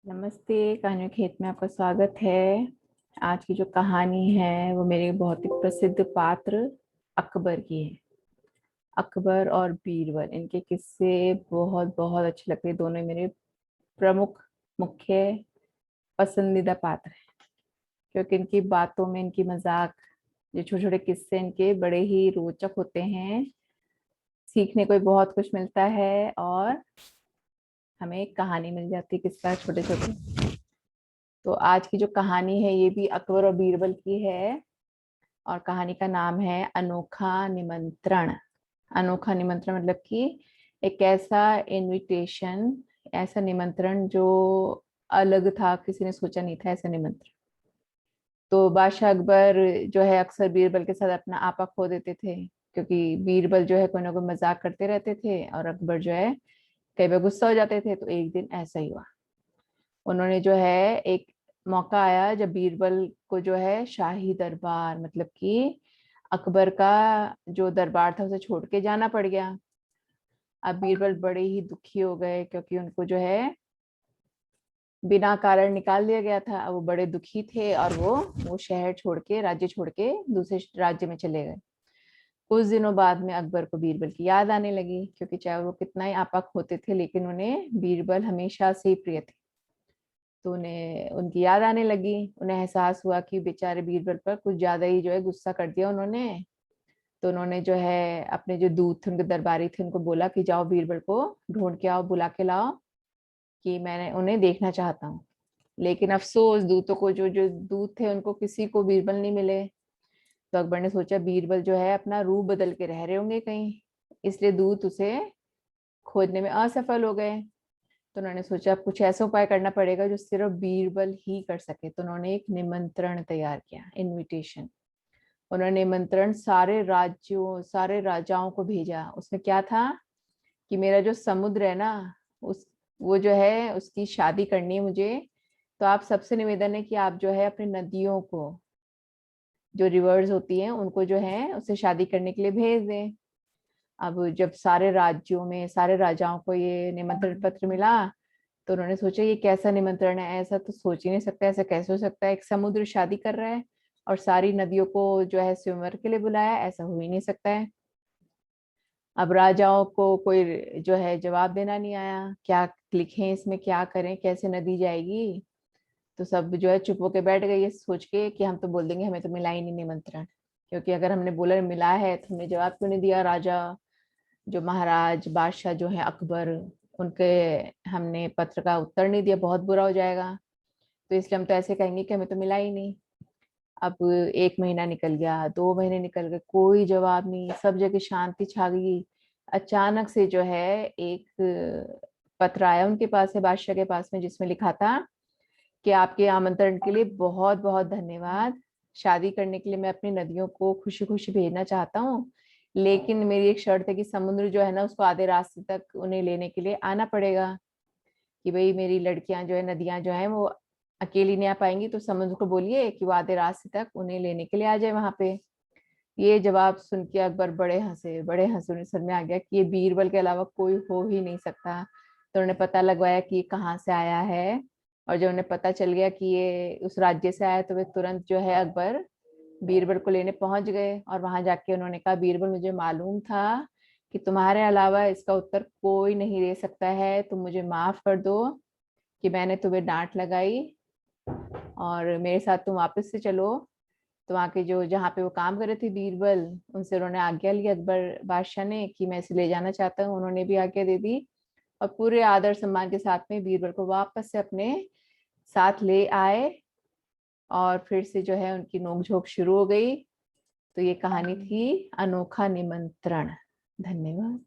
नमस्ते। कहानियों खेत में आपका स्वागत है। आज की जो कहानी है वो मेरे बहुत ही प्रसिद्ध पात्र अकबर की है। अकबर और बीरबल, इनके किस्से बहुत बहुत अच्छे लगते हैं। दोनों मेरे प्रमुख मुख्य पसंदीदा पात्र हैं, क्योंकि इनकी बातों में इनकी मजाक, जो छोटे छोटे किस्से इनके बड़े ही रोचक होते हैं। सीखने को भी बहुत कुछ मिलता है और हमें एक कहानी मिल जाती है किस्सा छोटे छोटे। तो आज की जो कहानी है ये भी अकबर और बीरबल की है और कहानी का नाम है अनोखा निमंत्रण। अनोखा निमंत्रण मतलब कि एक ऐसा इनविटेशन, ऐसा निमंत्रण जो अलग था, किसी ने सोचा नहीं था ऐसा निमंत्रण। तो बादशाह अकबर जो है अक्सर बीरबल के साथ अपना आपा खो देते थे, क्योंकि बीरबल जो है कोई ना कोई मजाक करते रहते थे और अकबर जो है कई बार गुस्सा हो जाते थे। तो एक दिन ऐसा ही हुआ। उन्होंने जो है एक मौका आया जब बीरबल को जो है शाही दरबार, मतलब कि अकबर का जो दरबार था उसे छोड़ के जाना पड़ गया। अब बीरबल बड़े ही दुखी हो गए, क्योंकि उनको जो है बिना कारण निकाल दिया गया था। अब वो बड़े दुखी थे और वो शहर छोड़ के, राज्य छोड़ के दूसरे राज्य में चले गए। कुछ दिनों बाद में अकबर को बीरबल की याद आने लगी, क्योंकि चाहे वो कितना ही आपाक होते थे लेकिन उन्हें बीरबल हमेशा से ही प्रिय थे। तो उन्हें उनकी याद आने लगी। उन्हें एहसास हुआ कि बेचारे बीरबल पर कुछ ज्यादा ही जो है गुस्सा कर दिया उन्होंने। तो उन्होंने जो है अपने जो दूत थे, उनके दरबारी थे, उनको बोला कि जाओ बीरबल को ढूंढ के आओ, बुला के लाओ, कि मैंने उन्हें देखना चाहता हूँ। लेकिन अफसोस, दूतों को जो जो दूत थे उनको किसी को बीरबल नहीं मिले। तो अकबर ने सोचा बीरबल जो है अपना रूप बदल के रह रहे होंगे कहीं, इसलिए दूत उसे खोजने में असफल हो गए। तो उन्होंने सोचा अब कुछ ऐसा उपाय करना पड़ेगा जो सिर्फ बीरबल ही कर सके। तो उन्होंने एक निमंत्रण तैयार किया, इनविटेशन। उन्होंने निमंत्रण सारे राज्यों, सारे राजाओं को भेजा। उसमें क्या था कि मेरा जो समुद्र है ना, उस वो जो है उसकी शादी करनी है मुझे। तो आप सबसे निवेदन है कि आप जो है अपनी नदियों को, जो रिवर्स होती हैं उनको जो है उससे शादी करने के लिए भेज दें। अब जब सारे राज्यों में सारे राजाओं को ये निमंत्रण पत्र मिला, तो उन्होंने सोचा ये कैसा निमंत्रण है, ऐसा तो सोच ही नहीं सकता, ऐसा कैसे हो सकता है, एक समुद्र शादी कर रहा है और सारी नदियों को जो है स्वयंवर के लिए बुलाया, ऐसा हो ही नहीं सकता है। अब राजाओं को कोई जो है जवाब देना नहीं आया, क्या लिखें इसमें, क्या करें, कैसे नदी जाएगी। तो सब जो है चुप होके बैठ गए ये सोच के कि हम तो बोल देंगे हमें तो मिला ही नहीं निमंत्रण, क्योंकि अगर हमने बोला मिला है तो हमने जवाब क्यों नहीं दिया। राजा जो महाराज बादशाह जो है अकबर, उनके हमने पत्र का उत्तर नहीं दिया, बहुत बुरा हो जाएगा। तो इसलिए हम तो ऐसे कहेंगे कि हमें तो मिला ही नहीं। अब एक महीना निकल गया, 2 महीने निकल गए, कोई जवाब नहीं, सब जगह शांति छा गई। अचानक से जो है एक पत्र आया उनके पास, है बादशाह के पास में, जिसमें लिखा था कि आपके आमंत्रण के लिए बहुत बहुत धन्यवाद। शादी करने के लिए मैं अपनी नदियों को खुशी खुशी भेजना चाहता हूँ, लेकिन मेरी एक शर्त है कि समुद्र जो है ना उसको आधे रास्ते तक उन्हें लेने के लिए आना पड़ेगा। कि भाई मेरी लड़कियां जो है, नदियां जो है वो अकेली नहीं आ पाएंगी, तो समुद्र को बोलिए कि वो आधे रास्ते तक उन्हें लेने के लिए आ जाए वहां पे। ये जवाब सुन के अकबर बड़े हंसे, बड़े हंसे। उन्हें समझ में आ गया कि ये बीरबल के अलावा कोई हो ही नहीं सकता। तो उन्होंने पता लगवाया कि ये कहाँ से आया है। और जब उन्हें पता चल गया कि ये उस राज्य से आया, तो वे तुरंत जो है अकबर बीरबल को लेने पहुंच गए। और वहां जाके उन्होंने कहा बीरबल, मुझे मालूम था कि तुम्हारे अलावा इसका उत्तर कोई नहीं दे सकता है, तुम मुझे माफ कर दो कि मैंने तुम्हें डांट लगाई, और मेरे साथ तुम वापस से चलो। तो वहाँ के जो, जहाँ पे वो काम कर रहे थे बीरबल, उनसे उन्होंने आज्ञा ली अकबर बादशाह ने कि मैं इसे ले जाना चाहता हूँ। उन्होंने भी आज्ञा दे दी और पूरे आदर सम्मान के साथ में बीरबल को वापस से अपने साथ ले आए। और फिर से जो है उनकी नोकझोंक शुरू हो गई। तो ये कहानी थी अनोखा निमंत्रण। धन्यवाद।